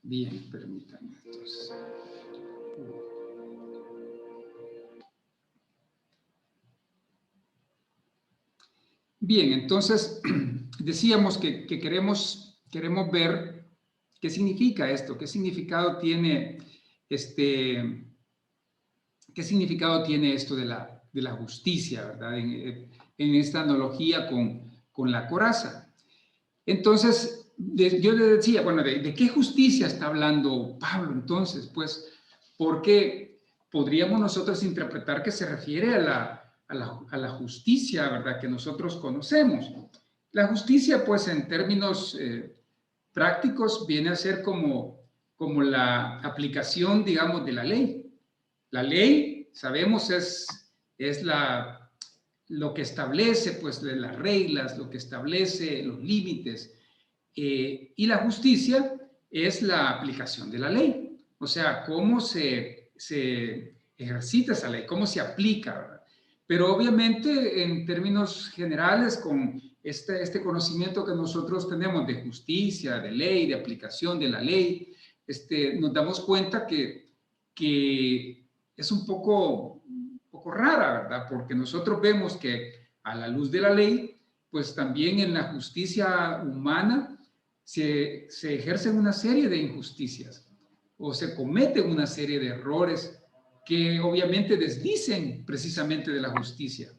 Bien, permítanme entonces. Bien, entonces decíamos que queremos ver qué significa esto, qué significado tiene qué significado tiene esto de la justicia, ¿verdad? En esta analogía con la coraza. Entonces, yo le decía, bueno, ¿de qué justicia está hablando Pablo entonces? Pues, porque podríamos nosotros interpretar que se refiere a la justicia, ¿verdad? Que nosotros conocemos. La justicia, pues, en términos prácticos, viene a ser como la aplicación, digamos, de la ley. La ley, sabemos, es lo que establece, pues, las reglas, lo que establece los límites. Y la justicia es la aplicación de la ley. O sea, cómo se ejercita esa ley, cómo se aplica, ¿verdad? Pero obviamente, en términos generales, con este conocimiento que nosotros tenemos de justicia, de ley, de aplicación de la ley, nos damos cuenta que es un poco rara, ¿verdad? Porque nosotros vemos que a la luz de la ley, pues también en la justicia humana se ejercen una serie de injusticias o se cometen una serie de errores que obviamente desdicen precisamente de la justicia.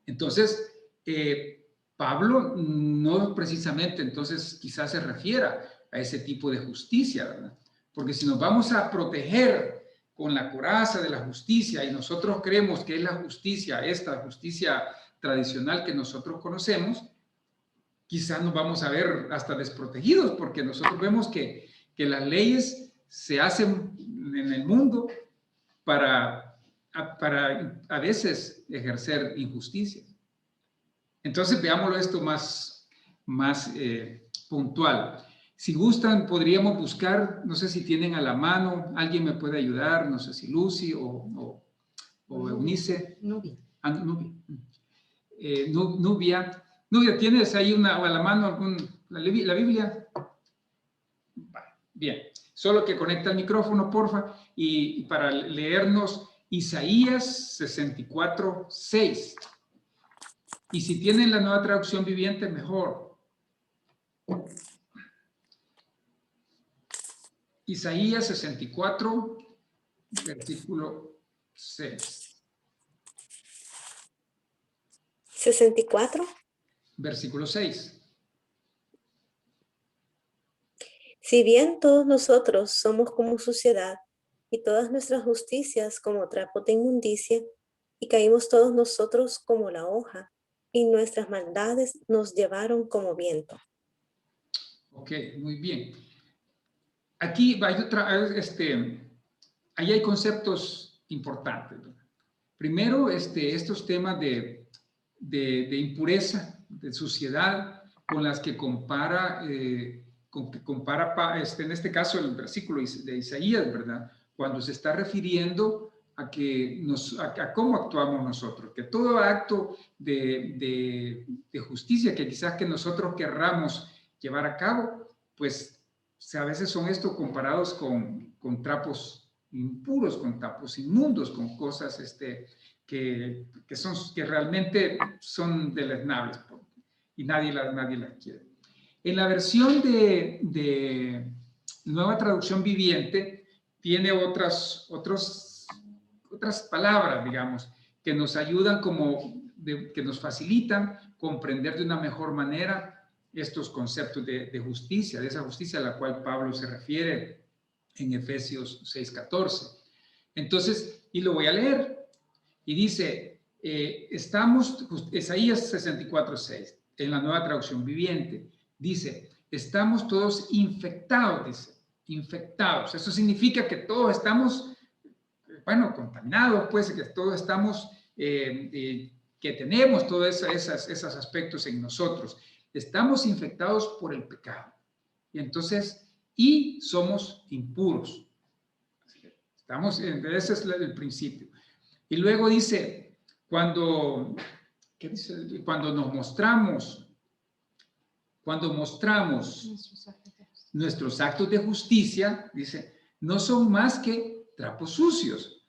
Entonces, Pablo no precisamente entonces quizás se refiera a ese tipo de justicia, ¿verdad? Porque si nos vamos a proteger con la coraza de la justicia y nosotros creemos que es la justicia, esta justicia tradicional que nosotros conocemos, quizás nos vamos a ver hasta desprotegidos porque nosotros vemos que las leyes se hacen en el mundo para a veces ejercer injusticia. Entonces veámoslo esto más puntual. Si gustan, podríamos buscar, no sé si tienen a la mano, alguien me puede ayudar, no sé si Lucy o Eunice. Nubia. Nubia. Nubia, ¿tienes ahí a la mano la Biblia? Bien, solo que conecta el micrófono, porfa, y para leernos Isaías 64:6. Y si tienen la Nueva Traducción Viviente, mejor. Isaías 64, versículo 6. 64. Versículo 6. Si bien todos nosotros somos como suciedad, y todas nuestras justicias como trapo de inmundicia, y caímos todos nosotros como la hoja, y nuestras maldades nos llevaron como viento. Ok, muy bien. Aquí ahí hay conceptos importantes, ¿verdad? Primero, estos temas de impureza, de suciedad, con las que compara, en este caso, el versículo de Isaías, ¿verdad? Cuando se está refiriendo a cómo actuamos nosotros, que todo acto de justicia que quizás que nosotros querramos llevar a cabo, pues a veces son comparados con trapos impuros, con trapos inmundos, con cosas que realmente son deleznables y nadie las quiere. En la versión de Nueva Traducción Viviente tiene otras palabras, digamos, que nos ayudan que nos facilitan comprender de una mejor manera estos conceptos de justicia, de esa justicia a la cual Pablo se refiere en Efesios 6:14. Entonces, y lo voy a leer, y dice, Isaías 64:6, en la Nueva Traducción Viviente, dice, estamos todos infectados, dice, infectados. Eso significa que todos estamos, contaminados, pues, que todos estamos, que tenemos todos esos aspectos en nosotros. Estamos infectados por el pecado. Y entonces, y somos impuros. Ese es el principio. Y luego dice, cuando nos mostramos nuestros actos de justicia, dice, no son más que trapos sucios.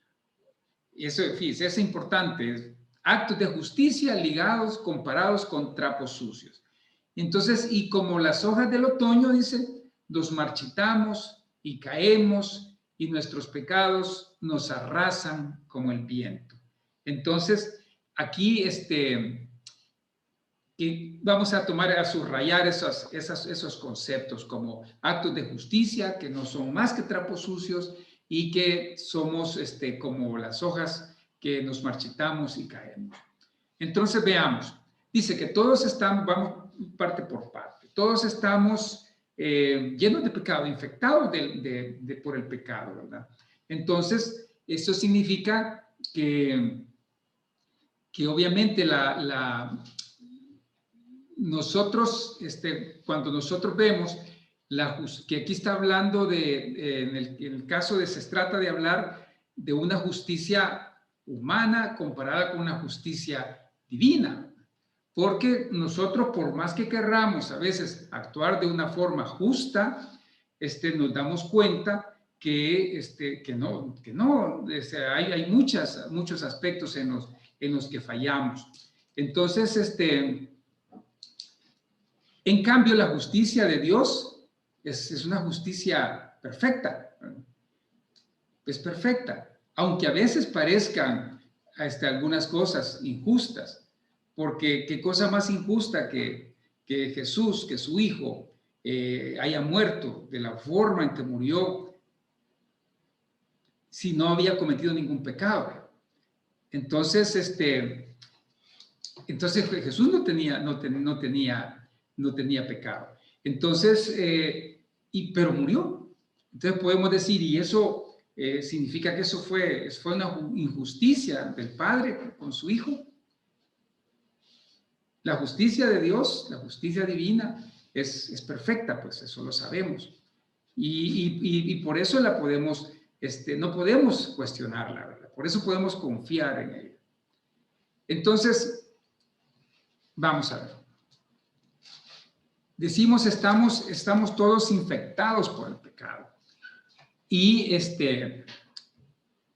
Eso, fíjese, es importante. Actos de justicia ligados, comparados con trapos sucios. Entonces, y como las hojas del otoño, dice, nos marchitamos y caemos y nuestros pecados nos arrasan como el viento. Entonces, aquí y vamos a subrayar esos conceptos como actos de justicia, que no son más que trapos sucios y que somos como las hojas que nos marchitamos y caemos. Entonces veamos, dice que todos estamos, vamos parte por parte, todos estamos llenos de pecado, infectados por el pecado, ¿verdad? Entonces, eso significa que obviamente nosotros, cuando nosotros vemos que aquí está hablando en el caso se trata de hablar de una justicia humana comparada con una justicia divina, porque nosotros, por más que querramos a veces actuar de una forma justa, nos damos cuenta que no, hay muchos aspectos en los que fallamos. Entonces, en cambio, la justicia de Dios es una justicia perfecta. Es perfecta, aunque a veces parezcan algunas cosas injustas, porque qué cosa más injusta que Jesús, que su Hijo, haya muerto de la forma en que murió si no había cometido ningún pecado. Entonces, Jesús no tenía pecado. Entonces, pero murió. Entonces podemos decir, y eso significa que eso fue una injusticia del Padre con su Hijo. La justicia de Dios, la justicia divina, es perfecta, pues eso lo sabemos. Y por eso la podemos, no podemos cuestionarla, ¿verdad? Por eso podemos confiar en ella. Entonces, vamos a ver. Decimos, estamos todos infectados por el pecado. Y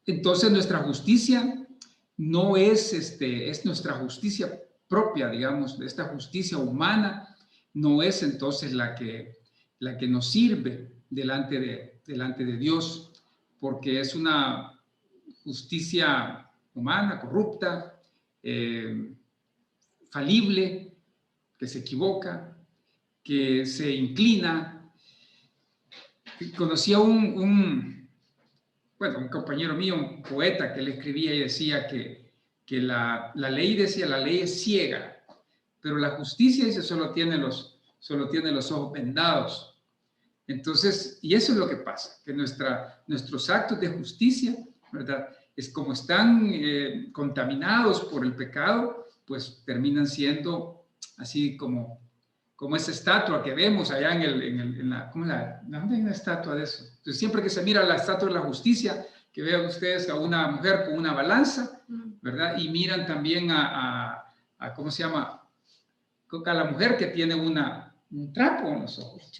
entonces nuestra justicia no es nuestra justicia propia, digamos, esta justicia humana no es entonces la que nos sirve delante de Dios, porque es una justicia humana, corrupta, falible, que se equivoca, que se inclina. Conocí a un compañero mío, un poeta, que le escribía y decía que la ley es ciega, pero la justicia, dice, solo tiene los ojos vendados. Entonces, y eso es lo que pasa, que nuestros actos de justicia, ¿verdad?, es como están contaminados por el pecado, pues terminan siendo así como esa estatua que vemos allá ¿dónde hay una estatua de eso? Entonces, siempre que se mira la estatua de la justicia, que vean ustedes a una mujer con una balanza, ¿verdad? Y miran también ¿cómo se llama? A la mujer que tiene un trapo en los ojos.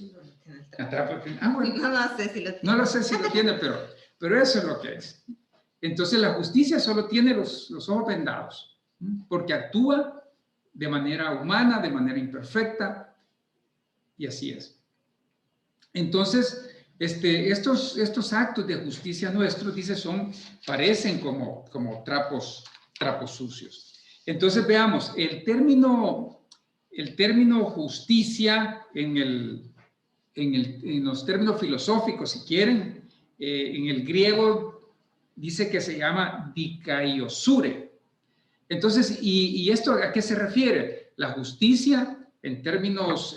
No lo sé si lo tiene, pero eso es lo que es. Entonces, la justicia solo tiene los ojos vendados, porque actúa de manera humana, de manera imperfecta, y así es. Entonces, estos actos de justicia nuestros, dice, parecen como trapos sucios. Entonces, veamos, el término justicia en los términos filosóficos, si quieren, en el griego dice que se llama dikaiosure. Entonces, ¿y esto a qué se refiere? La justicia en términos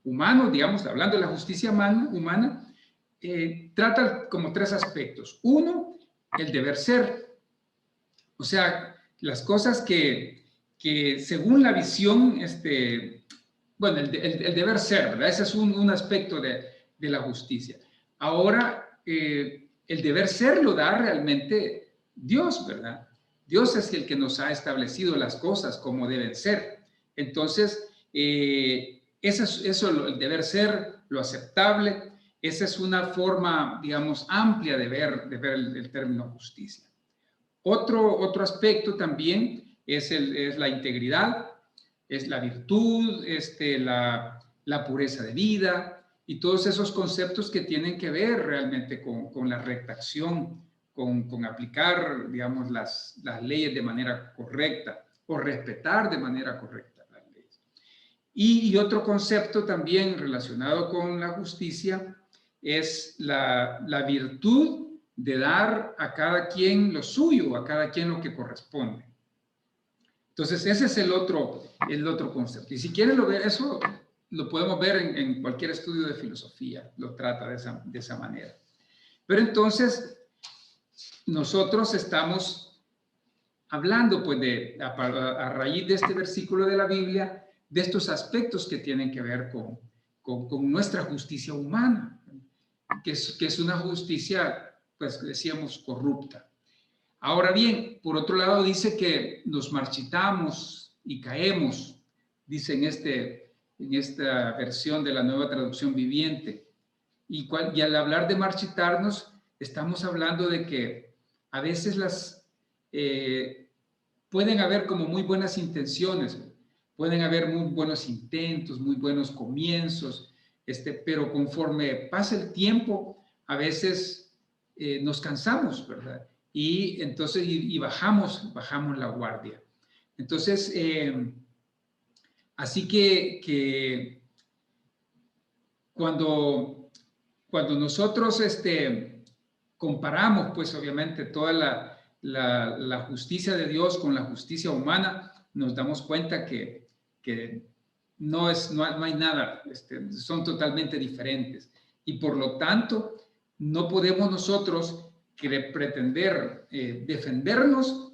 humanos, digamos, hablando de la justicia humana, trata como tres aspectos. Uno, el deber ser. O sea, las cosas que según la visión, el deber ser, ¿verdad? Ese es un aspecto de la justicia. Ahora, el deber ser lo da realmente Dios, ¿verdad? Dios es el que nos ha establecido las cosas como deben ser. Entonces, el deber ser lo aceptable. Esa es una forma, digamos, amplia de ver el término justicia. Otro aspecto también es la integridad, es la virtud, la pureza de vida y todos esos conceptos que tienen que ver realmente con la recta acción, con aplicar, digamos, las leyes de manera correcta o respetar de manera correcta las leyes. Y otro concepto también relacionado con la justicia es la virtud de dar a cada quien lo suyo, a cada quien lo que corresponde. Entonces, ese es el otro concepto. Y si quieren eso lo podemos ver en cualquier estudio de filosofía, lo trata de esa manera. Pero entonces, nosotros estamos hablando, pues, a raíz de este versículo de la Biblia, de estos aspectos que tienen que ver con nuestra justicia humana, que es una justicia, pues, decíamos, corrupta. Ahora bien, por otro lado dice que nos marchitamos y caemos, dice en esta versión de la Nueva Traducción Viviente. Y al hablar de marchitarnos, estamos hablando de que a veces pueden haber como muy buenas intenciones, pueden haber muy buenos intentos, muy buenos comienzos, pero conforme pasa el tiempo, a veces nos cansamos, ¿verdad? Y entonces bajamos la guardia. Entonces, así que cuando nosotros comparamos, pues obviamente toda la justicia de Dios con la justicia humana, nos damos cuenta que no hay nada, son totalmente diferentes. Y por lo tanto, no podemos nosotros pretender defendernos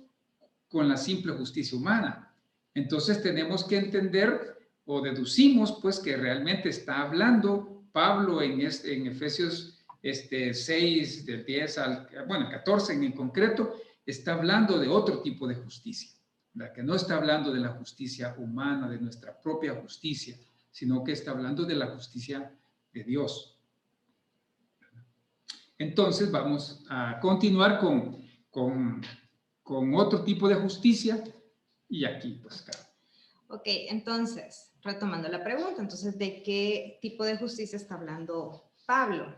con la simple justicia humana. Entonces tenemos que entender o deducimos pues que realmente está hablando Pablo en Efesios 6, del 10 al 14 en concreto, está hablando de otro tipo de justicia, ¿verdad? Que no está hablando de la justicia humana, de nuestra propia justicia, sino que está hablando de la justicia de Dios. Entonces vamos a continuar con otro tipo de justicia y aquí pues claro. Ok, entonces, retomando la pregunta, entonces, ¿de qué tipo de justicia está hablando Pablo?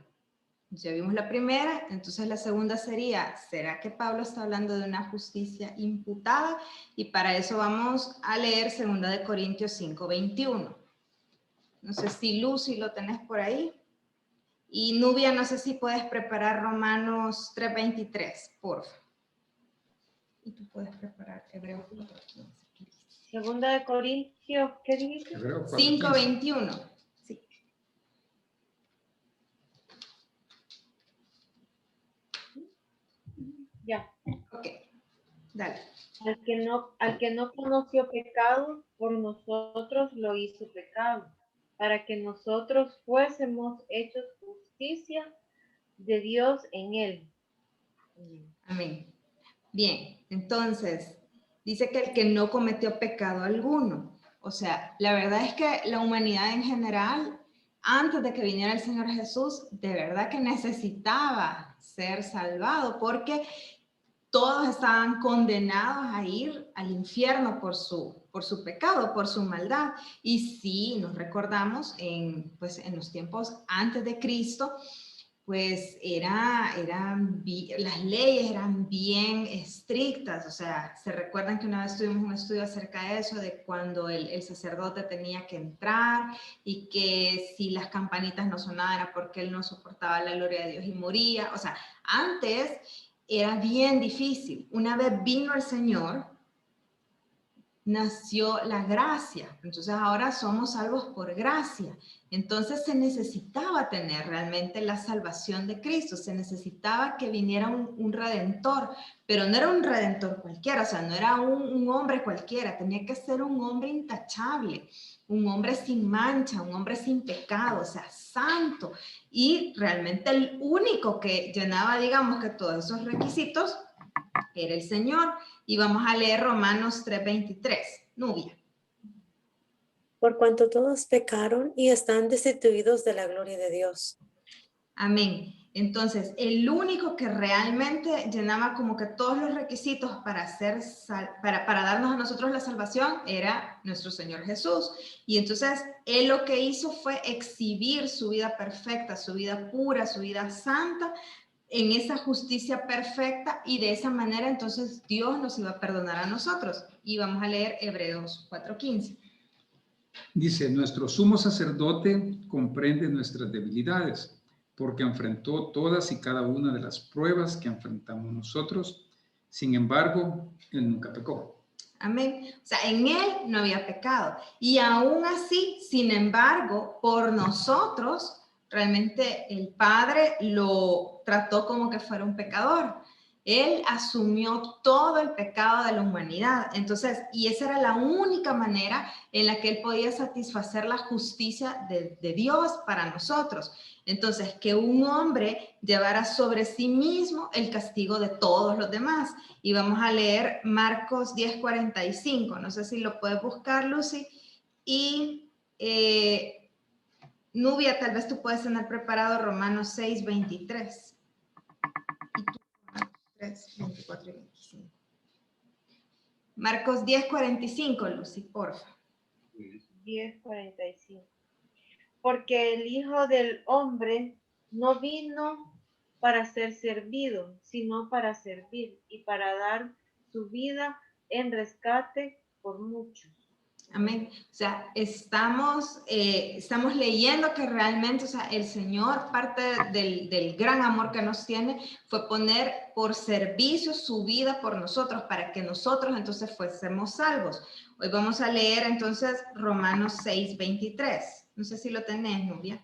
Ya vimos la primera, entonces la segunda sería, ¿será que Pablo está hablando de una justicia imputada? Y para eso vamos a leer 2 Corintios 5:21. No sé si Lucy lo tenés por ahí. Y Nubia, no sé si puedes preparar Romanos 3:23, por favor. Y tú puedes preparar Hebreos 4:15. 2 Corintios, ¿qué dijiste? 5:21. Sí. Ya. Ok, dale. Al que no conoció pecado, por nosotros lo hizo pecado, para que nosotros fuésemos hechos justicia de Dios en él. Amén. Bien, entonces, dice que el que no cometió pecado alguno. O sea, la verdad es que la humanidad en general, antes de que viniera el Señor Jesús, de verdad que necesitaba ser salvado, porque todos estaban condenados a ir al infierno por su pecado, por su maldad. Y sí, nos recordamos pues, en los tiempos antes de Cristo, pues las leyes eran bien estrictas. O sea, se recuerdan que una vez tuvimos un estudio acerca de eso, de cuando el sacerdote tenía que entrar y que si las campanitas no sonaban era porque él no soportaba la gloria de Dios y moría. O sea, antes era bien difícil. Una vez vino el Señor, nació la gracia. Entonces ahora somos salvos por gracia. Entonces se necesitaba tener realmente la salvación de Cristo. Se necesitaba que viniera un redentor, pero no era un redentor cualquiera, o sea, no era un hombre cualquiera. Tenía que ser un hombre intachable, un hombre sin mancha, un hombre sin pecado, o sea, santo. Y realmente el único que llenaba, digamos, que todos esos requisitos era el Señor. Y vamos a leer Romanos 3:23. Nubia. por cuanto todos pecaron y están destituidos de la gloria de Dios. Amén. Entonces, el único que realmente llenaba como que todos los requisitos para para darnos a nosotros la salvación era nuestro Señor Jesús. Y entonces, Él lo que hizo fue exhibir su vida perfecta, su vida pura, su vida santa, en esa justicia perfecta, y de esa manera entonces Dios nos iba a perdonar a nosotros. Y vamos a leer Hebreos 4:15. Dice, nuestro sumo sacerdote comprende nuestras debilidades, porque enfrentó todas y cada una de las pruebas que enfrentamos nosotros. Sin embargo, él nunca pecó. Amén. O sea, en él no había pecado. Y aún así, sin embargo, por nosotros, realmente el Padre lo trató como que fuera un pecador. Él asumió todo el pecado de la humanidad. Entonces, y esa era la única manera en la que él podía satisfacer la justicia de Dios para nosotros. Entonces, que un hombre llevara sobre sí mismo el castigo de todos los demás. Y vamos a leer Marcos 10:45. No sé si lo puedes buscar, Lucy. Y Nubia, tal vez tú puedes tener preparado Romanos 6:23. 24 y 25. Marcos 10:45, Lucy, porfa. 10:45. Porque el Hijo del Hombre no vino para ser servido, sino para servir y para dar su vida en rescate por muchos. Amén. O sea, estamos leyendo que realmente, o sea, el Señor, parte del gran amor que nos tiene, fue poner por servicio su vida por nosotros, para que nosotros entonces fuésemos salvos. Hoy vamos a leer entonces Romanos 6:23. No sé si lo tenés, Nubia.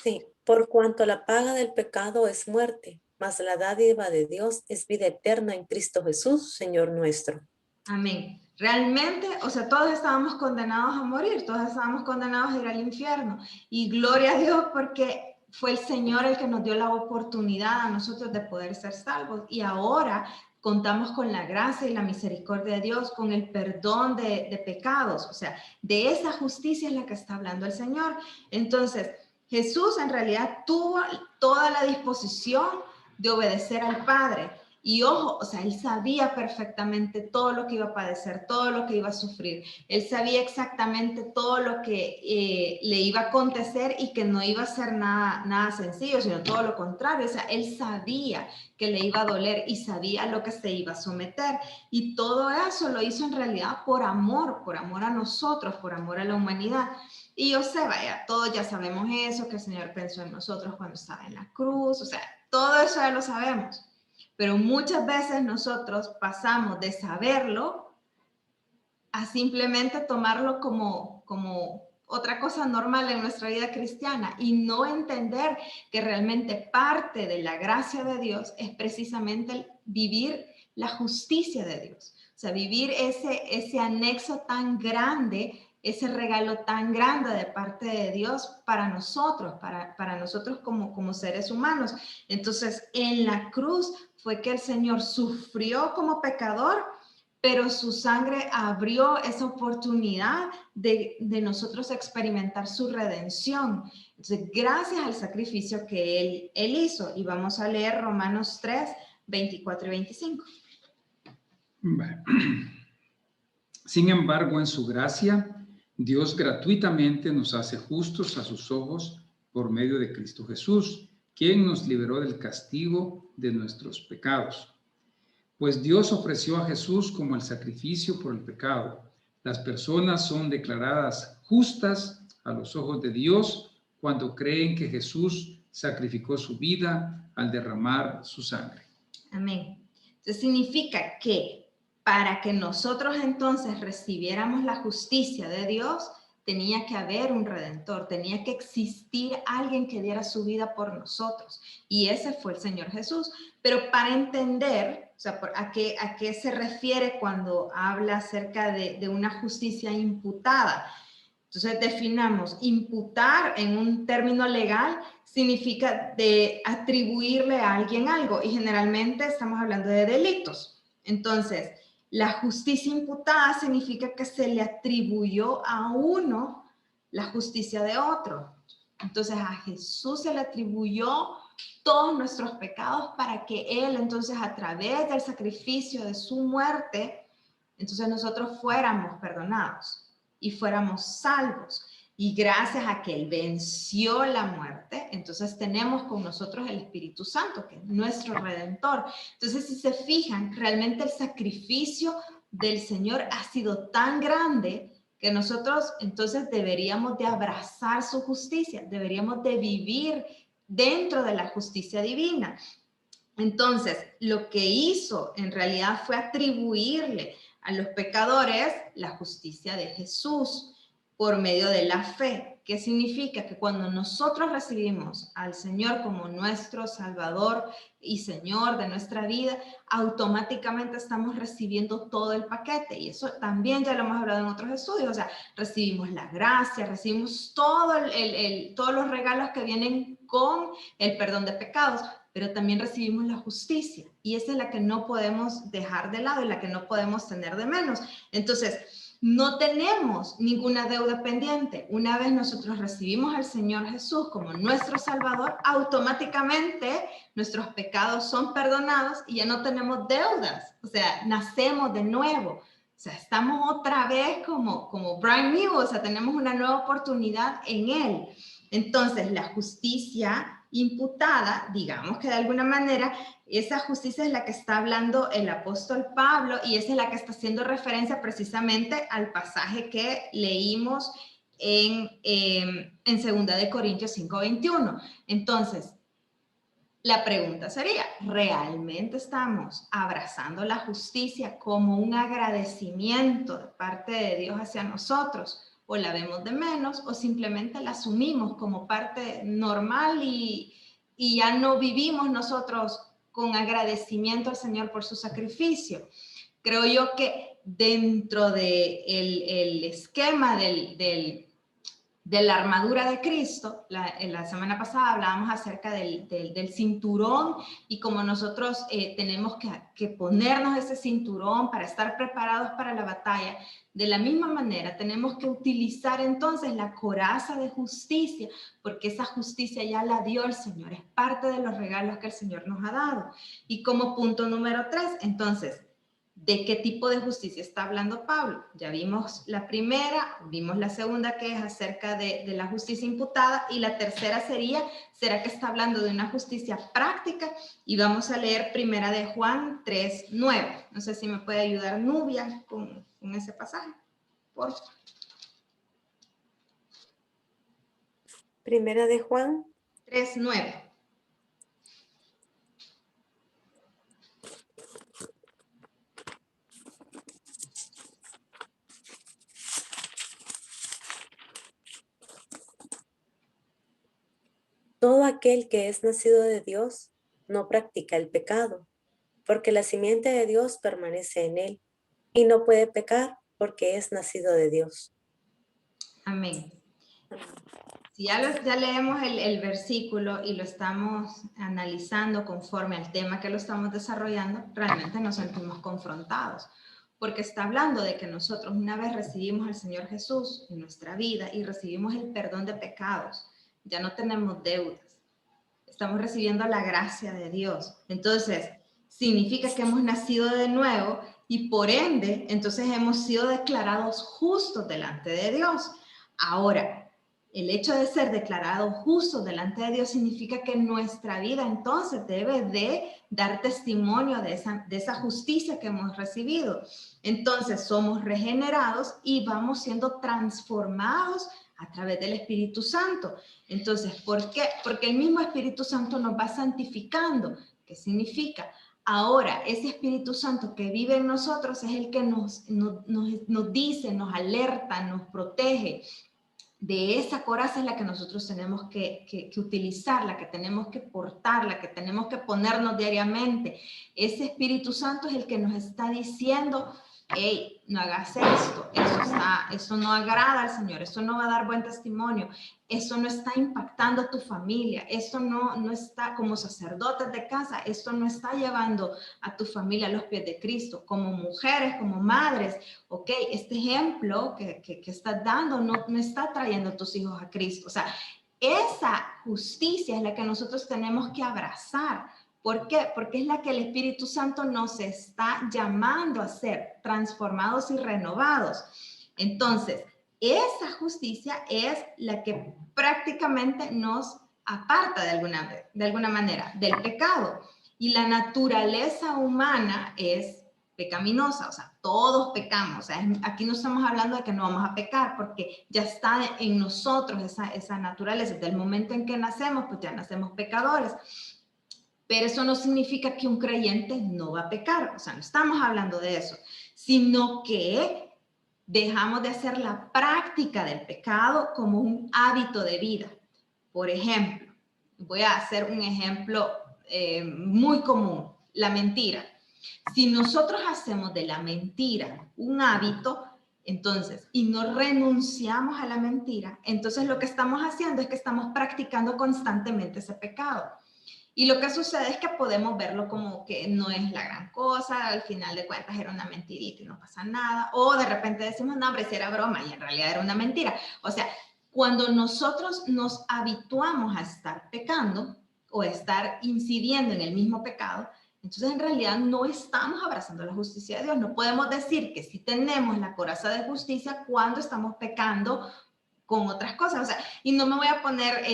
Sí, por cuanto la paga del pecado es muerte, mas la dádiva de Dios es vida eterna en Cristo Jesús, Señor nuestro. Amén. Realmente, o sea, todos estábamos condenados a morir, todos estábamos condenados a ir al infierno. Y gloria a Dios porque fue el Señor el que nos dio la oportunidad a nosotros de poder ser salvos. Y ahora contamos con la gracia y la misericordia de Dios, con el perdón de pecados. O sea, de esa justicia es la que está hablando el Señor. Entonces, Jesús en realidad tuvo toda la disposición de obedecer al Padre. Y ojo, o sea, él sabía perfectamente todo lo que iba a padecer, todo lo que iba a sufrir. Él sabía exactamente todo lo que le iba a acontecer y que no iba a ser nada sencillo, sino todo lo contrario. O sea, él sabía que le iba a doler y sabía lo que se iba a someter. Y todo eso lo hizo en realidad por amor a nosotros, por amor a la humanidad. Y yo sé, vaya, todos ya sabemos eso, que el Señor pensó en nosotros cuando estaba en la cruz. O sea, todo eso ya lo sabemos. Pero muchas veces nosotros pasamos de saberlo a simplemente tomarlo como otra cosa normal en nuestra vida cristiana y no entender que realmente parte de la gracia de Dios es precisamente el vivir la justicia de Dios. O sea, vivir ese anexo tan grande, ese regalo tan grande de parte de Dios para nosotros, para nosotros como seres humanos. Entonces, en la cruz fue que el Señor sufrió como pecador, pero su sangre abrió esa oportunidad de nosotros experimentar su redención. Entonces, gracias al sacrificio que Él hizo. Y vamos a leer Romanos 3:24 y 25. Sin embargo, en su gracia, Dios gratuitamente nos hace justos a sus ojos por medio de Cristo Jesús, quien nos liberó del castigo de nuestros pecados. Pues Dios ofreció a Jesús como el sacrificio por el pecado. Las personas son declaradas justas a los ojos de Dios cuando creen que Jesús sacrificó su vida al derramar su sangre. Amén. Eso significa que para que nosotros entonces recibiéramos la justicia de Dios, tenía que haber un redentor, tenía que existir alguien que diera su vida por nosotros. Y ese fue el Señor Jesús. Pero para entender, o sea, ¿a qué se refiere cuando habla acerca de una justicia imputada? Entonces definamos, imputar en un término legal significa de atribuirle a alguien algo y generalmente estamos hablando de delitos. Entonces, la justicia imputada significa que se le atribuyó a uno la justicia de otro. Entonces a Jesús se le atribuyó todos nuestros pecados para que Él entonces a través del sacrificio de su muerte, entonces nosotros fuéramos perdonados y fuéramos salvos. Y gracias a que Él venció la muerte, entonces tenemos con nosotros el Espíritu Santo, que es nuestro Redentor. Entonces, si se fijan, realmente el sacrificio del Señor ha sido tan grande que nosotros entonces deberíamos de abrazar su justicia, deberíamos de vivir dentro de la justicia divina. Entonces, lo que hizo en realidad fue atribuirle a los pecadores la justicia de Jesús por medio de la fe. ¿Qué significa? Que cuando nosotros recibimos al Señor como nuestro Salvador y Señor de nuestra vida, automáticamente estamos recibiendo todo el paquete. Y eso también ya lo hemos hablado en otros estudios. O sea, recibimos la gracia, recibimos todos los regalos que vienen con el perdón de pecados, pero también recibimos la justicia. Y esa es la que no podemos dejar de lado y la que no podemos tener de menos. Entonces, no tenemos ninguna deuda pendiente. Una vez nosotros recibimos al Señor Jesús como nuestro Salvador, automáticamente nuestros pecados son perdonados y ya no tenemos deudas. O sea, nacemos de nuevo. O sea, estamos otra vez como brand new, o sea, tenemos una nueva oportunidad en Él. Entonces, la justicia imputada, digamos que de alguna manera, esa justicia es la que está hablando el apóstol Pablo y esa es la que está haciendo referencia precisamente al pasaje que leímos en 2 de Corintios 5:21. Entonces, la pregunta sería, ¿realmente estamos abrazando la justicia como un agradecimiento de parte de Dios hacia nosotros? ¿O la vemos de menos o simplemente la asumimos como parte normal y ya no vivimos nosotros con agradecimiento al Señor por su sacrificio? Creo yo que dentro del esquema de la armadura de Cristo, la semana pasada hablábamos acerca del cinturón y cómo nosotros tenemos que ponernos ese cinturón para estar preparados para la batalla. De la misma manera tenemos que utilizar entonces la coraza de justicia, porque esa justicia ya la dio el Señor, es parte de los regalos que el Señor nos ha dado. Y como punto número 3, entonces, ¿de qué tipo de justicia está hablando Pablo? Ya vimos la primera, vimos la segunda, que es acerca de la justicia imputada, y la tercera sería, ¿será que está hablando de una justicia práctica? Y vamos a leer primera de Juan 3:9. No sé si me puede ayudar Nubia con ese pasaje, por favor. Primera de Juan 3:9. Todo aquel que es nacido de Dios no practica el pecado, porque la simiente de Dios permanece en él y no puede pecar porque es nacido de Dios. Amén. Si ya leemos el versículo y lo estamos analizando conforme al tema que lo estamos desarrollando, realmente nos sentimos confrontados, porque está hablando de que nosotros una vez recibimos al Señor Jesús en nuestra vida y recibimos el perdón de pecados, ya no tenemos deudas, estamos recibiendo la gracia de Dios. Entonces, significa que hemos nacido de nuevo y por ende, entonces hemos sido declarados justos delante de Dios. Ahora, el hecho de ser declarados justos delante de Dios significa que nuestra vida entonces debe de dar testimonio de esa justicia que hemos recibido. Entonces somos regenerados y vamos siendo transformados a través del Espíritu Santo. Entonces, ¿por qué? Porque el mismo Espíritu Santo nos va santificando. ¿Qué significa? Ahora, ese Espíritu Santo que vive en nosotros es el que nos dice, nos alerta, nos protege. De esa coraza es la que nosotros tenemos que utilizar, la que tenemos que portar, la que tenemos que ponernos diariamente. Ese Espíritu Santo es el que nos está diciendo, hey, no hagas esto, eso no agrada al Señor, eso no va a dar buen testimonio, eso no está impactando a tu familia, eso no está, como sacerdotes de casa, esto no está llevando a tu familia a los pies de Cristo, como mujeres, como madres, ok, este ejemplo que estás dando no está trayendo a tus hijos a Cristo. O sea, esa justicia es la que nosotros tenemos que abrazar. ¿Por qué? Porque es la que el Espíritu Santo nos está llamando a ser transformados y renovados. Entonces, esa justicia es la que prácticamente nos aparta de alguna manera del pecado. Y la naturaleza humana es pecaminosa, o sea, todos pecamos. O sea, aquí no estamos hablando de que no vamos a pecar, porque ya está en nosotros esa naturaleza. Desde el momento en que nacemos, pues ya nacemos pecadores. Pero eso no significa que un creyente no va a pecar, o sea, no estamos hablando de eso, sino que dejamos de hacer la práctica del pecado como un hábito de vida. Por ejemplo, voy a hacer un ejemplo muy común, la mentira. Si nosotros hacemos de la mentira un hábito, entonces, y no renunciamos a la mentira, entonces lo que estamos haciendo es que estamos practicando constantemente ese pecado. Y lo que sucede es que podemos verlo como que no es la gran cosa, al final de cuentas era una mentirita y no pasa nada, o de repente decimos, no, hombre, si era broma y en realidad era una mentira. O sea, cuando nosotros nos habituamos a estar pecando o estar incidiendo en el mismo pecado, entonces en realidad no estamos abrazando la justicia de Dios. No podemos decir que sí tenemos la coraza de justicia cuando estamos pecando con otras cosas, o sea, y no me voy a poner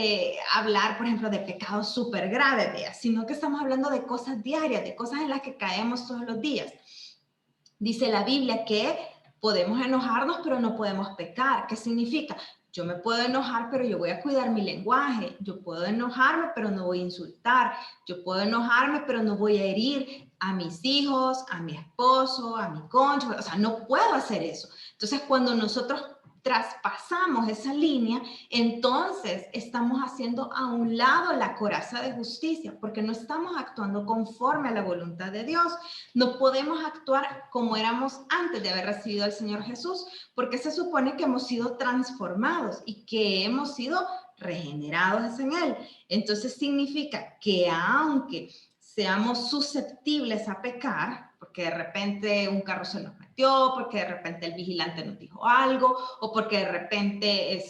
a hablar, por ejemplo, de pecados súper graves, ¿vea? Sino que estamos hablando de cosas diarias, de cosas en las que caemos todos los días. Dice la Biblia que podemos enojarnos, pero no podemos pecar. ¿Qué significa? Yo me puedo enojar, pero yo voy a cuidar mi lenguaje. Yo puedo enojarme, pero no voy a insultar. Yo puedo enojarme, pero no voy a herir a mis hijos, a mi esposo, a mi cónyuge. O sea, no puedo hacer eso. Entonces, cuando nosotros traspasamos esa línea, entonces estamos haciendo a un lado la coraza de justicia, porque no estamos actuando conforme a la voluntad de Dios. No podemos actuar como éramos antes de haber recibido al Señor Jesús, porque se supone que hemos sido transformados y que hemos sido regenerados en Él. Entonces significa que aunque seamos susceptibles a pecar, porque de repente un carro se nos metió, porque de repente el vigilante nos dijo algo, o porque de repente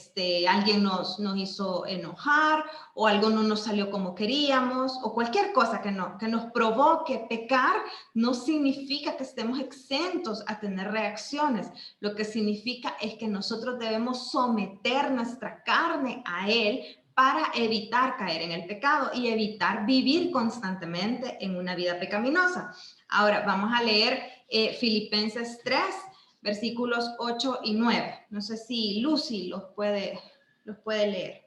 alguien nos hizo enojar, o algo no nos salió como queríamos, o cualquier cosa que nos provoque pecar, no significa que estemos exentos a tener reacciones. Lo que significa es que nosotros debemos someter nuestra carne a Él para evitar caer en el pecado y evitar vivir constantemente en una vida pecaminosa. Ahora vamos a leer Filipenses 3, versículos 8 y 9. No sé si Lucy los puede leer.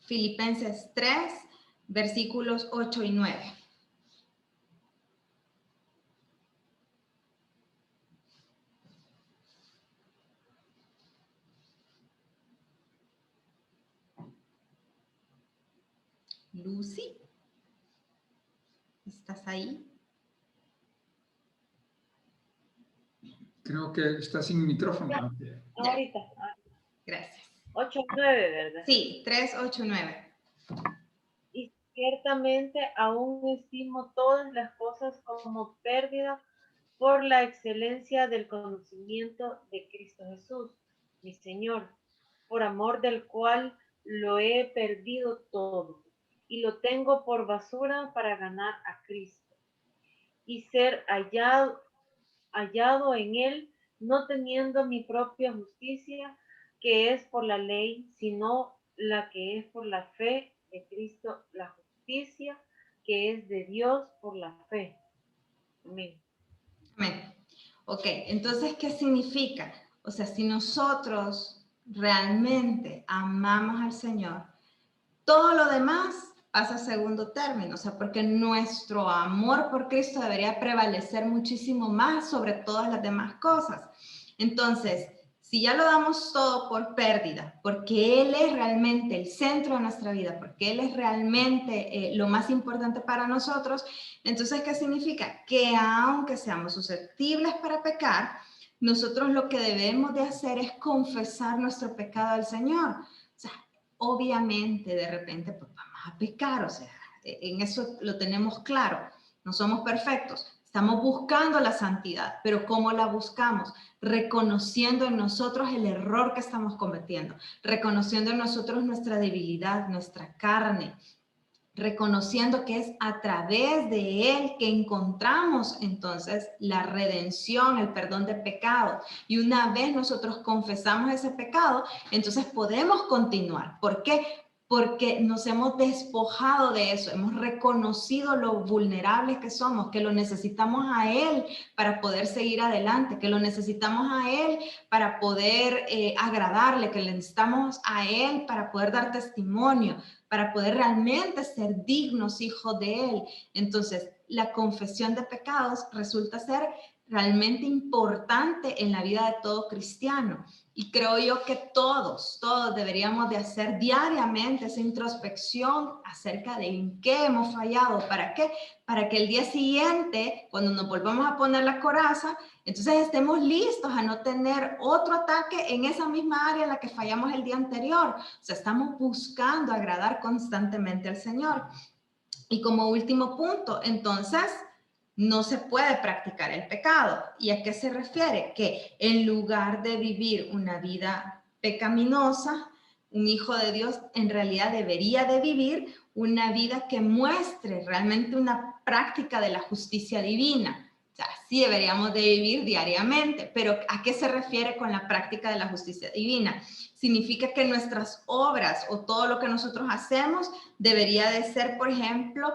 Filipenses 3, versículos 8 y 9. Lucy, ¿estás ahí? Creo que está sin micrófono. Ahorita. Gracias. 8, 9, ¿verdad? Sí, 3, 8, 9. Y ciertamente aún estimo todas las cosas como pérdida por la excelencia del conocimiento de Cristo Jesús, mi Señor, por amor del cual lo he perdido todo y lo tengo por basura para ganar a Cristo y ser hallado en Él, no teniendo mi propia justicia, que es por la ley, sino la que es por la fe de Cristo, la justicia que es de Dios por la fe. Amén. Amén. Ok, entonces, ¿qué significa? O sea, si nosotros realmente amamos al Señor, todo lo demás pasa a segundo término, o sea, porque nuestro amor por Cristo debería prevalecer muchísimo más sobre todas las demás cosas. Entonces, Si ya lo damos todo por pérdida, porque Él es realmente el centro de nuestra vida, porque Él es realmente lo más importante para nosotros, entonces, ¿qué significa? Que aunque seamos susceptibles para pecar, nosotros lo que debemos de hacer es confesar nuestro pecado al Señor. O sea, obviamente de repente pues, vamos a pecar, o sea, en eso lo tenemos claro, no somos perfectos. Estamos buscando la santidad, pero ¿cómo la buscamos? Reconociendo en nosotros el error que estamos cometiendo, reconociendo en nosotros nuestra debilidad, nuestra carne, reconociendo que es a través de Él que encontramos entonces la redención, el perdón de pecado. Y una vez nosotros confesamos ese pecado, entonces podemos continuar. ¿Por qué? Porque nos hemos despojado de eso, hemos reconocido lo vulnerables que somos, que lo necesitamos a Él para poder seguir adelante, que lo necesitamos a Él para poder agradarle, que le necesitamos a Él para poder dar testimonio, para poder realmente ser dignos hijos de Él. Entonces, la confesión de pecados resulta ser realmente importante en la vida de todo cristiano. Y creo yo que todos deberíamos de hacer diariamente esa introspección acerca de en qué hemos fallado. ¿Para qué? Para que el día siguiente, cuando nos volvamos a poner la coraza, entonces estemos listos a no tener otro ataque en esa misma área en la que fallamos el día anterior. O sea, estamos buscando agradar constantemente al Señor. Y como último punto, entonces, no se puede practicar el pecado. ¿Y a qué se refiere? Que en lugar de vivir una vida pecaminosa, un hijo de Dios en realidad debería de vivir una vida que muestre realmente una práctica de la justicia divina. O sea, sí deberíamos de vivir diariamente, pero ¿a qué se refiere con la práctica de la justicia divina? Significa que nuestras obras o todo lo que nosotros hacemos debería de ser, por ejemplo,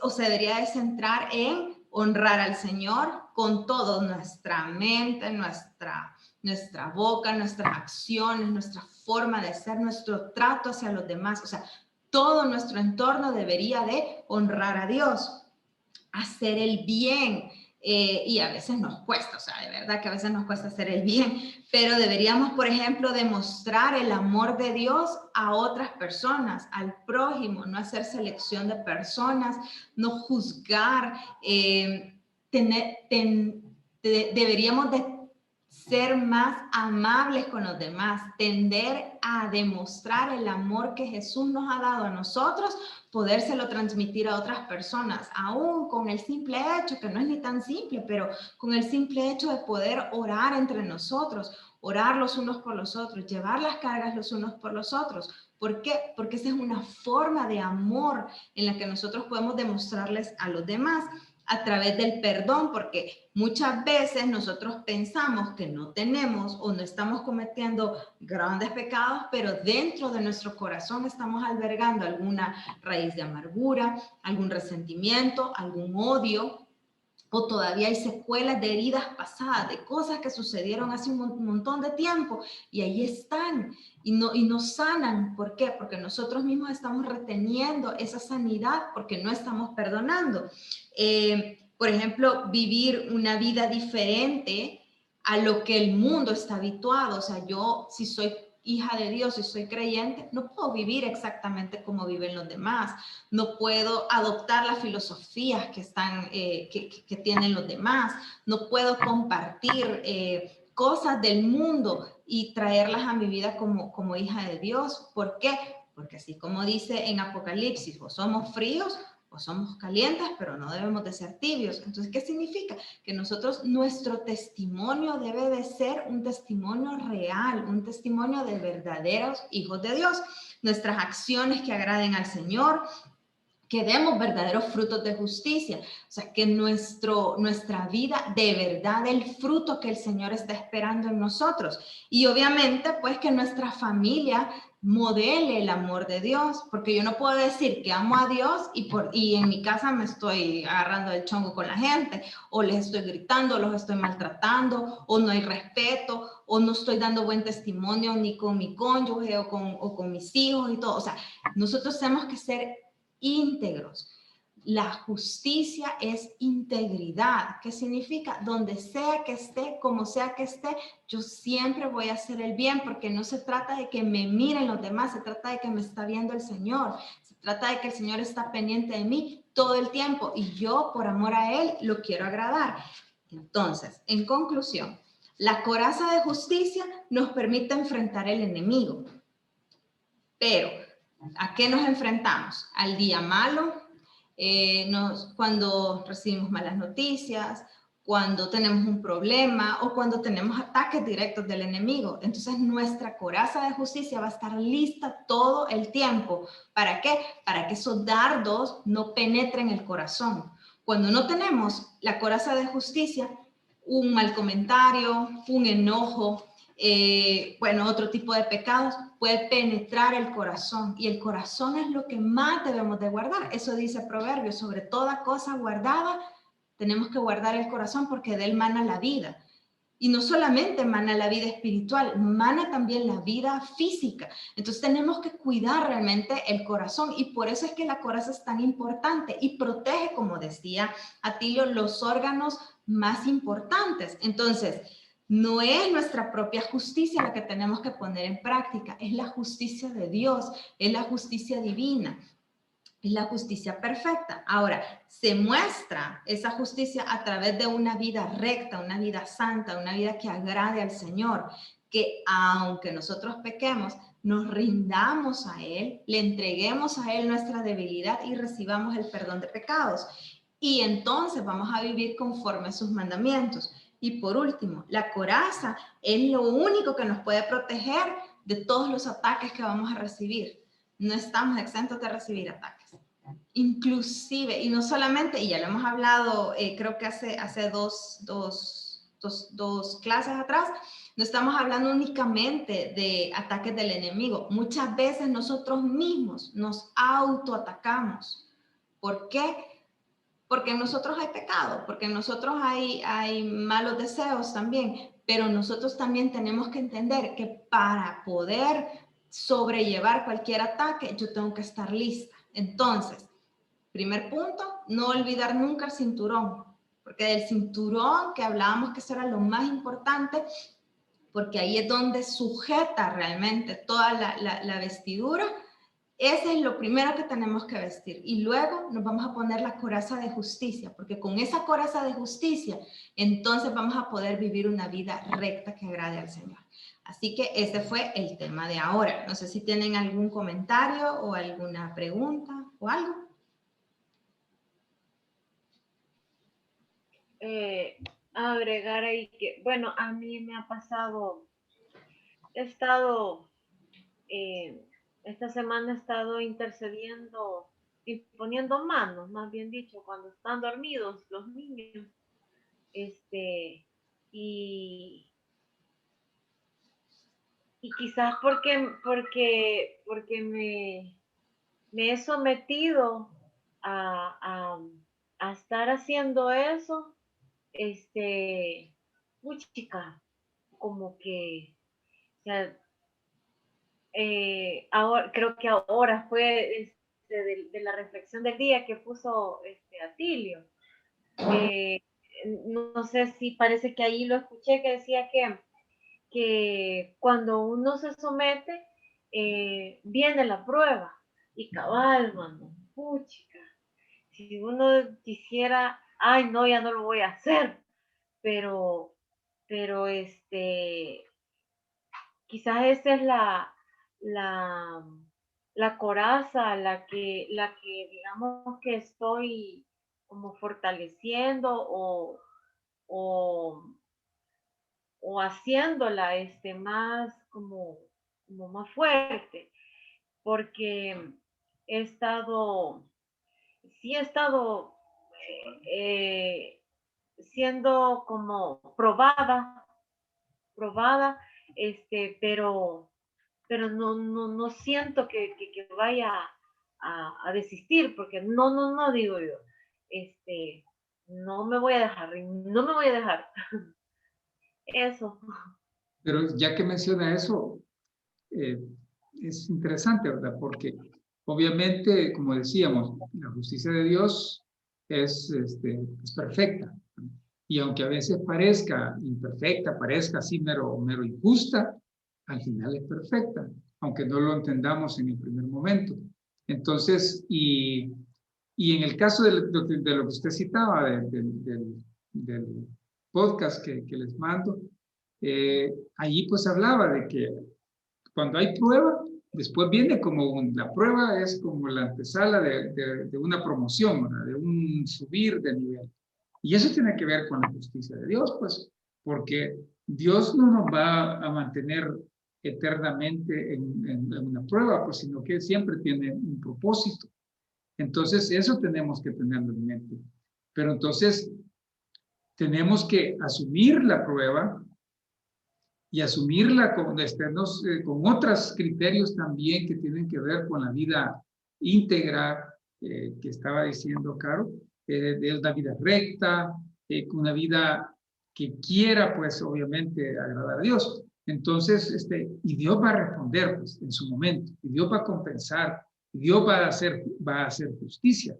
o se debería de centrar en honrar al Señor con toda nuestra mente, nuestra boca, nuestras acciones, nuestra forma de ser, nuestro trato hacia los demás. O sea, todo nuestro entorno debería de honrar a Dios, hacer el bien. Y a veces nos cuesta, o sea, de verdad que a veces nos cuesta hacer el bien, pero deberíamos, por ejemplo, demostrar el amor de Dios a otras personas, al prójimo, no hacer selección de personas, no juzgar, deberíamos de ser más amables con los demás, tender a demostrar el amor que Jesús nos ha dado a nosotros, podérselo transmitir a otras personas, aún con el simple hecho, que no es ni tan simple, pero con el simple hecho de poder orar entre nosotros, orar los unos por los otros, llevar las cargas los unos por los otros. ¿Por qué? Porque esa es una forma de amor en la que nosotros podemos demostrarles a los demás a través del perdón, porque muchas veces nosotros pensamos que no tenemos o no estamos cometiendo grandes pecados, pero dentro de nuestro corazón estamos albergando alguna raíz de amargura, algún resentimiento, algún odio, o todavía hay secuelas de heridas pasadas, de cosas que sucedieron hace un montón de tiempo y ahí están y no sanan. ¿Por qué? Porque nosotros mismos estamos reteniendo esa sanidad porque no estamos perdonando. Por ejemplo, vivir una vida diferente a lo que el mundo está habituado. O sea, yo si soy hija de Dios y soy creyente, no puedo vivir exactamente como viven los demás, no puedo adoptar las filosofías que están, que tienen los demás, no puedo compartir cosas del mundo y traerlas a mi vida como hija de Dios. ¿Por qué? Porque así como dice en Apocalipsis, o somos fríos o somos calientes, pero no debemos de ser tibios. Entonces, ¿qué significa? Que nosotros, nuestro testimonio debe de ser un testimonio real, un testimonio de verdaderos hijos de Dios. Nuestras acciones que agraden al Señor, que demos verdaderos frutos de justicia. O sea, que nuestra vida, de verdad, el fruto que el Señor está esperando en nosotros. Y obviamente, pues que nuestra familia modele el amor de Dios, porque yo no puedo decir que amo a Dios y en mi casa me estoy agarrando el chongo con la gente, o les estoy gritando, los estoy maltratando, o no hay respeto, o no estoy dando buen testimonio ni con mi cónyuge o con mis hijos y todo. O sea, nosotros tenemos que ser íntegros. La justicia es integridad. ¿Qué significa? Donde sea que esté, como sea que esté, yo siempre voy a hacer el bien, porque no se trata de que me miren los demás, se trata de que me está viendo el Señor, se trata de que el Señor está pendiente de mí todo el tiempo y yo, por amor a Él, lo quiero agradar. Entonces, en conclusión, la coraza de justicia nos permite enfrentar el enemigo. Pero, ¿a qué nos enfrentamos? Al día malo, cuando recibimos malas noticias, cuando tenemos un problema o cuando tenemos ataques directos del enemigo. Entonces, nuestra coraza de justicia va a estar lista todo el tiempo. ¿Para qué? Para que esos dardos no penetren el corazón. Cuando no tenemos la coraza de justicia, un mal comentario, un enojo, bueno, otro tipo de pecados puede penetrar el corazón, y el corazón es lo que más debemos de guardar. Eso dice Proverbios: sobre toda cosa guardada tenemos que guardar el corazón, porque de él mana la vida. Y no solamente mana la vida espiritual, mana también la vida física. Entonces tenemos que cuidar realmente el corazón, y por eso es que la coraza es tan importante y protege, como decía Atilio, los órganos más importantes. Entonces, no es nuestra propia justicia la que tenemos que poner en práctica, es la justicia de Dios, es la justicia divina. Es la justicia perfecta. Ahora, se muestra esa justicia a través de una vida recta, una vida santa, una vida que agrade al Señor, que aunque nosotros pequemos, nos rindamos a Él, le entreguemos a Él nuestra debilidad y recibamos el perdón de pecados. Y entonces vamos a vivir conforme a sus mandamientos. Y por último, la coraza es lo único que nos puede proteger de todos los ataques que vamos a recibir. No estamos exentos de recibir ataques. Inclusive, y no solamente, y ya lo hemos hablado, creo que hace dos clases atrás, no estamos hablando únicamente de ataques del enemigo. Muchas veces nosotros mismos nos autoatacamos. ¿Por qué? Porque en nosotros hay pecado, porque en nosotros hay malos deseos también, pero nosotros también tenemos que entender que para poder sobrellevar cualquier ataque, yo tengo que estar lista. Entonces, primer punto, no olvidar nunca el cinturón, porque del cinturón que hablábamos que eso era lo más importante, porque ahí es donde sujeta realmente toda la vestidura. Ese es lo primero que tenemos que vestir, y luego nos vamos a poner la coraza de justicia, porque con esa coraza de justicia entonces vamos a poder vivir una vida recta que agrade al Señor. Así que ese fue el tema de ahora. No sé si tienen algún comentario o alguna pregunta o algo. Agregar ahí que, bueno, a mí me ha pasado, he estado, esta semana he estado intercediendo y poniendo manos, más bien dicho, cuando están dormidos los niños, y quizás porque me he sometido a estar haciendo eso, chica, como que, o sea, ahora, creo que ahora fue de la reflexión del día que puso Atilio. No sé si parece que ahí lo escuché, que decía que cuando uno se somete, viene la prueba. Y cabal, mano, puchica, si uno quisiera, ay, no, ya no lo voy a hacer, pero quizás esa es la coraza, la que digamos que estoy como fortaleciendo o, o haciéndola más como más fuerte, porque he estado siendo como probada, pero no siento que vaya a desistir, porque no digo yo, no me voy a dejar. Eso. Pero ya que menciona eso, es interesante, ¿verdad? Porque Obviamente, como decíamos, la justicia de Dios es perfecta. Y aunque a veces parezca imperfecta, parezca así mero injusta, al final es perfecta, aunque no lo entendamos en el primer momento. Entonces, y en el caso de lo que usted citaba, del podcast que les mando, allí pues hablaba de que cuando hay prueba, después viene la prueba es como la antesala de una promoción, ¿verdad? De un subir de nivel. Y eso tiene que ver con la justicia de Dios, pues, porque Dios no nos va a mantener eternamente en una prueba, pues, sino que siempre tiene un propósito. Entonces, eso tenemos que tenerlo en mente. Pero entonces, tenemos que asumir la prueba y asumirla con otros criterios también que tienen que ver con la vida íntegra que estaba diciendo Caro, de la vida recta, con una vida que quiera, pues, obviamente, agradar a Dios. Entonces, y Dios va a responder, pues, en su momento, y Dios va a compensar, y Dios va a hacer justicia.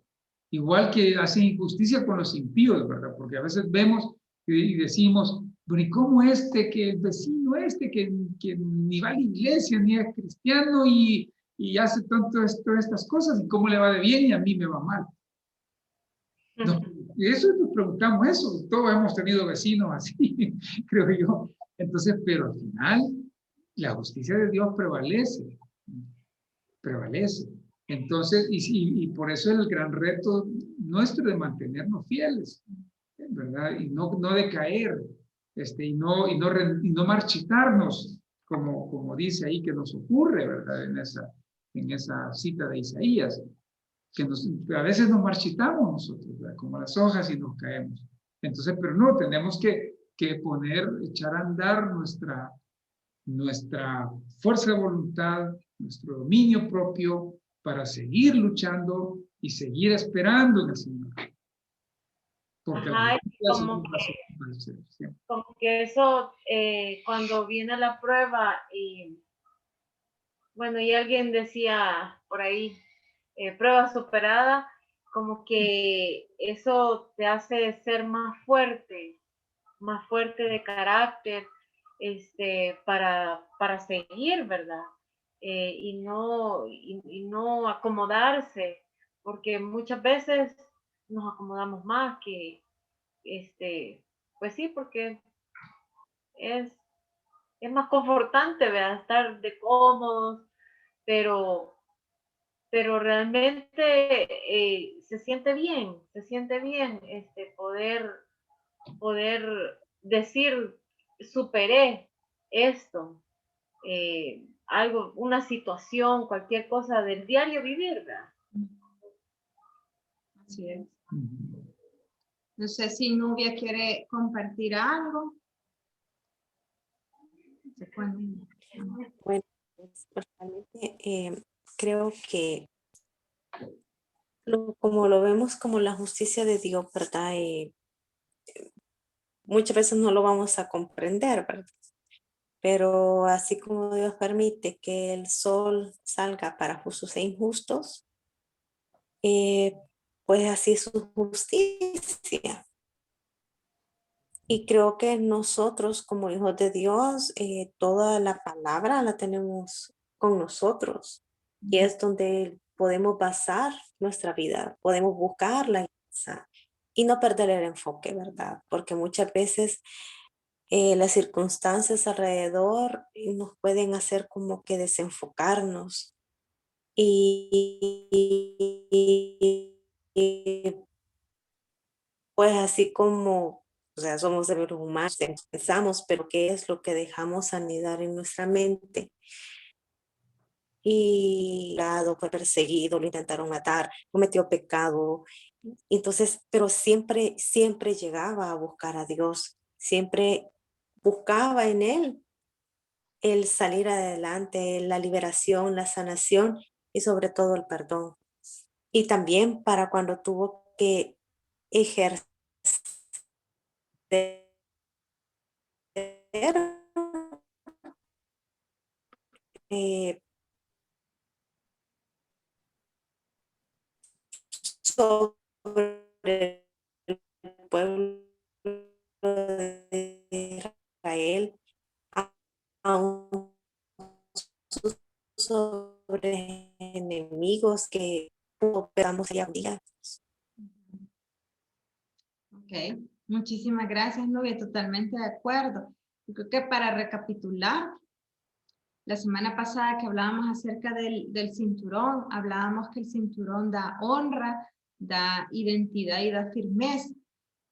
Igual que hace injusticia con los impíos, ¿verdad? Porque a veces vemos y decimos, bueno, ¿y cómo que el vecino que ni va a la iglesia, ni es cristiano y hace todas estas cosas, y cómo le va de bien y a mí me va mal? No, eso nos preguntamos eso, todos hemos tenido vecinos así, creo yo. Entonces, pero al final, la justicia de Dios prevalece. Entonces, y por eso es el gran reto nuestro de mantenernos fieles, ¿verdad? Y no decaer, y no marchitarnos, como dice ahí que nos ocurre, ¿verdad? En esa cita de Isaías, que a veces nos marchitamos nosotros, ¿verdad? Como las hojas y nos caemos. Entonces, pero no, tenemos que echar a andar nuestra fuerza de voluntad, nuestro dominio propio para seguir luchando y seguir esperando en el Señor. Porque Ajá, como siempre. que eso, cuando viene la prueba y, bueno, y alguien decía por ahí, prueba superada, como que eso te hace ser más fuerte de carácter, para seguir, ¿verdad? Y no acomodarse, porque muchas veces nos acomodamos más que, pues sí, porque es, es más confortante, ¿verdad? Estar de cómodos, pero, pero realmente se siente bien poder decir, superé esto, una situación, cualquier cosa del diario vivir, ¿verdad? Así es. No sé si Nubia quiere compartir algo. Bueno, pues, personalmente creo que como lo vemos como la justicia de Dios, ¿verdad? Muchas veces no lo vamos a comprender, ¿verdad? Pero así como Dios permite que el sol salga para justos e injustos, eh, pues así es su justicia. Y creo que nosotros como hijos de Dios, toda la palabra la tenemos con nosotros. Y es donde podemos basar nuestra vida, podemos buscar la guía y no perder el enfoque, ¿verdad? Porque muchas veces las circunstancias alrededor nos pueden hacer como que desenfocarnos y pues así como, o sea, somos seres humanos, pensamos, pero ¿qué es lo que dejamos anidar en nuestra mente? Y fue perseguido, lo intentaron matar, cometió pecado. Entonces, pero siempre, siempre llegaba a buscar a Dios, siempre buscaba en Él el salir adelante, la liberación, la sanación y sobre todo el perdón. Y también para cuando tuvo que ejercer eh, de Israel, aún sobre enemigos que podamos allá un día. Ok, muchísimas gracias, Nubia, totalmente de acuerdo. Yo creo que para recapitular, la semana pasada que hablábamos acerca del cinturón, hablábamos que el cinturón da honra, da identidad y da firmeza.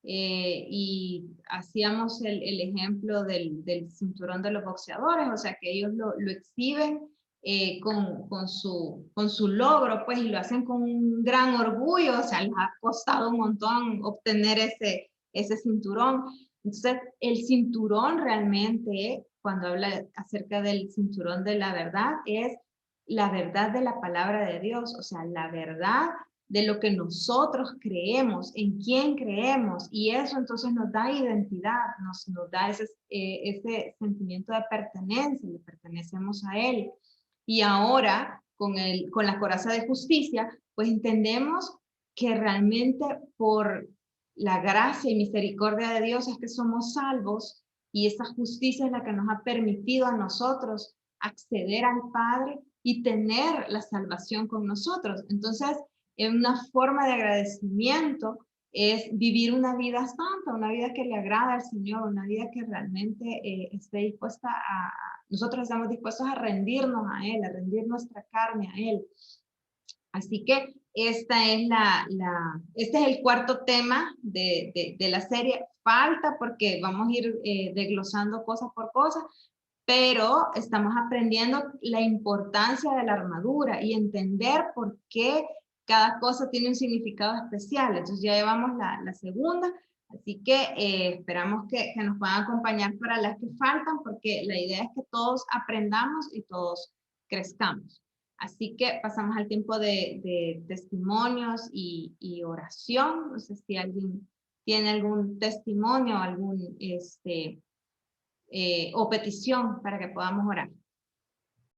Y hacíamos el ejemplo del cinturón de los boxeadores, o sea que ellos lo exhiben con su logro, pues, y lo hacen con un gran orgullo, o sea, les ha costado un montón obtener ese cinturón. Entonces, el cinturón realmente, cuando habla acerca del cinturón de la verdad, es la verdad de la palabra de Dios, o sea, la verdad de lo que nosotros creemos, en quién creemos, y eso entonces nos da identidad, nos da ese sentimiento de pertenencia, le pertenecemos a Él. Y ahora, con la coraza de justicia, pues entendemos que realmente por la gracia y misericordia de Dios es que somos salvos, y esa justicia es la que nos ha permitido a nosotros acceder al Padre y tener la salvación con nosotros. Entonces, una forma de agradecimiento es vivir una vida santa, una vida que le agrada al Señor, una vida que realmente esté dispuesta nosotros estamos dispuestos a rendirnos a Él, a rendir nuestra carne a Él. Así que este es el cuarto tema de la serie. Falta porque vamos a ir desglosando cosa por cosa, pero estamos aprendiendo la importancia de la armadura y entender por qué cada cosa tiene un significado especial. Entonces ya llevamos la segunda, así que esperamos que nos puedan acompañar para las que faltan, porque la idea es que todos aprendamos y todos crezcamos. Así que pasamos al tiempo de testimonios y oración. No sé si alguien tiene algún testimonio, algún o petición para que podamos orar.